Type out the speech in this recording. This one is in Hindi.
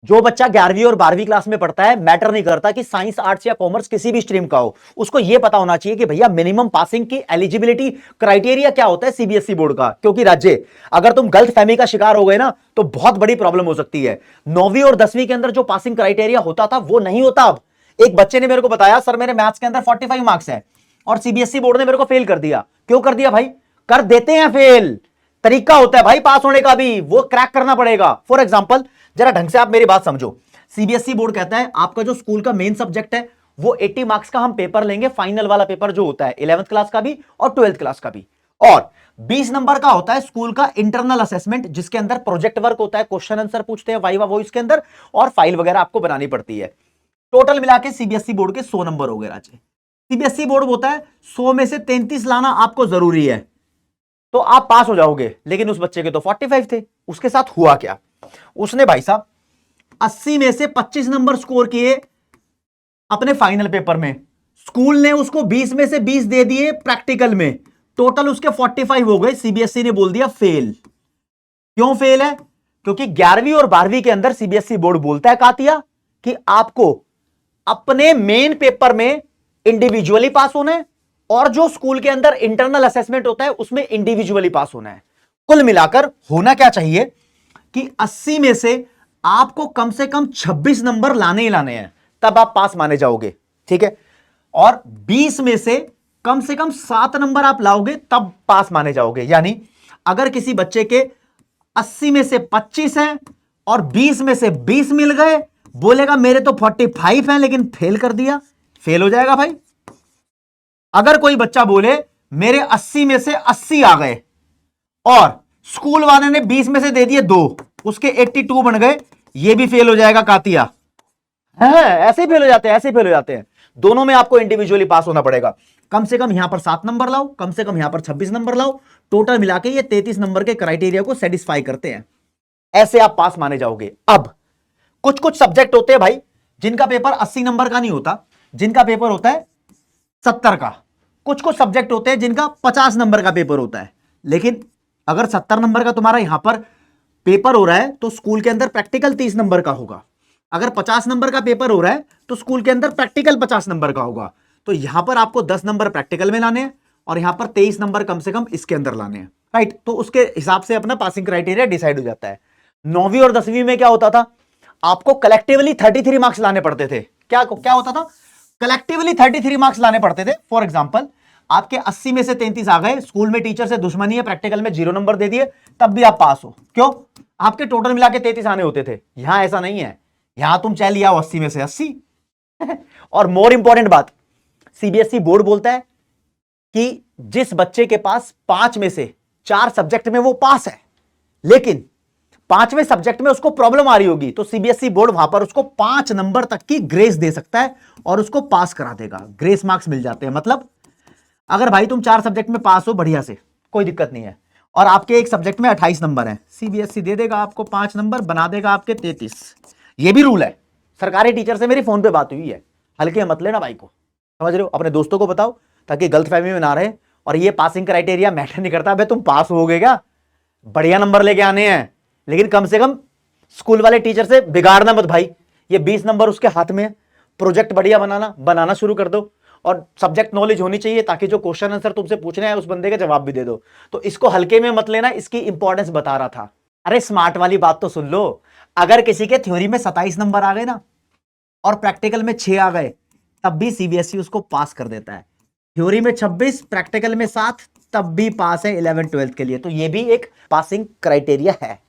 जो बच्चा 11वीं और 12वीं क्लास में पढ़ता है, मैटर नहीं करता कि साइंस, आर्ट्स या कॉमर्स किसी भी स्ट्रीम का हो, उसको यह पता होना चाहिए कि भैया मिनिमम पासिंग की एलिजिबिलिटी क्राइटेरिया क्या होता है सीबीएसई बोर्ड का। क्योंकि राज्य, अगर तुम गलत फहमी का शिकार हो गए ना तो बहुत बड़ी प्रॉब्लम हो सकती है। 9वीं और 10वीं के अंदर जो पासिंग क्राइटेरिया होता था वो नहीं होता अब। एक बच्चे ने मेरे को बताया, सर मेरे मैथ्स के अंदर 45 मार्क्स है और सीबीएसई बोर्ड ने मेरे को फेल कर दिया। क्यों कर दिया भाई? कर देते हैं फेल, तरीका होता है भाई पास होने का भी, वो क्रैक करना पड़ेगा। फॉर एग्जांपल, जरा ढंग से आप मेरी बात समझो। सीबीएसई बोर्ड कहता है आपका जो स्कूल का मेन सब्जेक्ट है वो 80 मार्क्स का हम पेपर लेंगे, फाइनल वाला पेपर जो होता है 11th क्लास का भी और 12th क्लास का भी। और 20 नंबर का होता है स्कूल का इंटरनल असेसमेंट, जिसके अंदर प्रोजेक्ट वर्क होता है, क्वेश्चन आंसर पूछते हैं वाइवा वॉइस के अंदर, और फाइल वगैरह आपको बनानी पड़ती है। टोटल मिला के सीबीएसई बोर्ड के 100 नंबर हो गए राजे। सीबीएसई बोर्ड होता है 100 में से 33 लाना आपको जरूरी है तो आप पास हो जाओगे। लेकिन उस बच्चे के तो 45 थे। उसके साथ हुआ क्या? उसने भाई साहब 80 में से 25 नंबर स्कोर किए अपने फाइनल पेपर में। स्कूल ने उसको 20 में से 20 दे दिए प्रैक्टिकल में, टोटल उसके 45 हो गए। सीबीएसई ने बोल दिया फेल। क्यों फेल है? क्योंकि 11वीं और 12वीं के अंदर सीबीएसई बोर्ड बोलता है कातिया कि आपको अपने मेन पेपर में इंडिविजुअली पास होना है और जो स्कूल के अंदर इंटरनल असेसमेंट होता है उसमें इंडिविजुअली पास होना है। कुल मिलाकर होना क्या चाहिए कि 80 में से आपको कम से कम 26 नंबर लाने ही लाने हैं, तब आप पास माने जाओगे, ठीक है। और 20 में से कम 7 नंबर आप लाओगे तब पास माने जाओगे। यानी अगर किसी बच्चे के 80 में से 25 हैं और 20 में से 20 मिल गए, बोलेगा मेरे तो 45 हैं लेकिन फेल कर दिया, फेल हो जाएगा भाई। अगर कोई बच्चा बोले मेरे 80 में से 80 आ गए और स्कूल वाले ने 20 में से दे दिए 2, उसके 82 बन गए, ये भी फेल हो जाएगा कातिया। है ऐसे ही फेल हो जाते हैं, ऐसे ही फेल हो जाते हैं। दोनों में आपको इंडिविजुअली पास होना पड़ेगा। कम से कम यहां पर 7 नंबर लाओ, कम से कम यहां पर 26 नंबर लाओ, टोटल मिला के ये 33 नंबर के क्राइटेरिया को सेटिस्फाई करते हैं, ऐसे आप पास माने जाओगे। अब कुछ कुछ सब्जेक्ट होते हैं भाई जिनका पेपर 80 नंबर का नहीं होता, जिनका पेपर होता है 70 का। कुछ कुछ सब्जेक्ट होते हैं जिनका 50 नंबर का पेपर होता है। लेकिन अगर 70 नंबर का तुम्हारा यहां पर पेपर हो रहा है तो स्कूल के अंदर प्रैक्टिकल 30 नंबर का होगा। अगर 50 नंबर का पेपर हो रहा है तो स्कूल के अंदर प्रैक्टिकल 50 नंबर का होगा। तो यहां पर आपको 10 नंबर प्रैक्टिकल में लाने हैं और यहां पर 23 नंबर कम से कम इसके अंदर लाने हैं, राइट। तो उसके हिसाब से अपना पासिंग क्राइटेरिया डिसाइड हो जाता है। 9वीं और 10वीं में क्या होता था? आपको कलेक्टिवली 33 मार्क्स लाने पड़ते थे। क्या क्या होता था? कलेक्टिवली 33 मार्क्स लाने पड़ते थे। फॉर एग्जाम्पल, आपके 80 में से 33 आ गए, स्कूल में टीचर से दुश्मनी है, प्रैक्टिकल में 0 नंबर दे दिए, तब भी आप पास हो। क्यों? आपके टोटल मिला के 33 आने होते थे। यहां ऐसा नहीं है, यहां तुम चाहे लिया 80 में से 80। और मोर इंपॉर्टेंट बात, सीबीएसई बोर्ड बोलता है कि जिस बच्चे के पास 5 में से 4 सब्जेक्ट में वो पास है, लेकिन 5वें सब्जेक्ट में उसको प्रॉब्लम आ रही होगी, तो सीबीएसई बोर्ड वहां पर उसको 5 नंबर तक की ग्रेस दे सकता है और उसको पास करा देगा। ग्रेस मार्क्स मिल जाते हैं। मतलब अगर भाई तुम 4 सब्जेक्ट में पास हो बढ़िया से, कोई दिक्कत नहीं है, और आपके एक सब्जेक्ट में 28 नंबर है, सीबीएसई दे देगा आपको 5 नंबर, बना देगा आपके 33। ये भी रूल है। सरकारी टीचर से मेरी फोन पे बात हुई है, हल्के मत लेना भाई को, समझ रहे हो। अपने दोस्तों को बताओ ताकि गलतफहमी में ना रहे। और ये पासिंग क्राइटेरिया मैटर नहीं करता, भाई तुम पास हो गए क्या, बढ़िया नंबर लेके आने हैं, लेकिन कम से कम स्कूल वाले टीचर से बिगाड़ना मत भाई। ये 20 नंबर उसके हाथ में है, प्रोजेक्ट बढ़िया बनाना शुरू कर दो, और सब्जेक्ट नॉलेज होनी चाहिए ताकि जो क्वेश्चन आंसर तुमसे पूछने हैं उस बंदे के जवाब भी दे दो। तो इसको हल्के में मत लेना, इसकी इंपॉर्टेंस बता रहा था। अरे स्मार्ट वाली बात तो सुन लो, अगर किसी के थ्योरी में 27 नंबर आ गए ना और प्रैक्टिकल में 6 आ गए, तब भी सीबीएसई उसको पास कर देता है। थ्योरी में 26, प्रैक्टिकल में 7, तब भी पास है 11th 12th के लिए। तो ये भी एक पासिंग क्राइटेरिया है।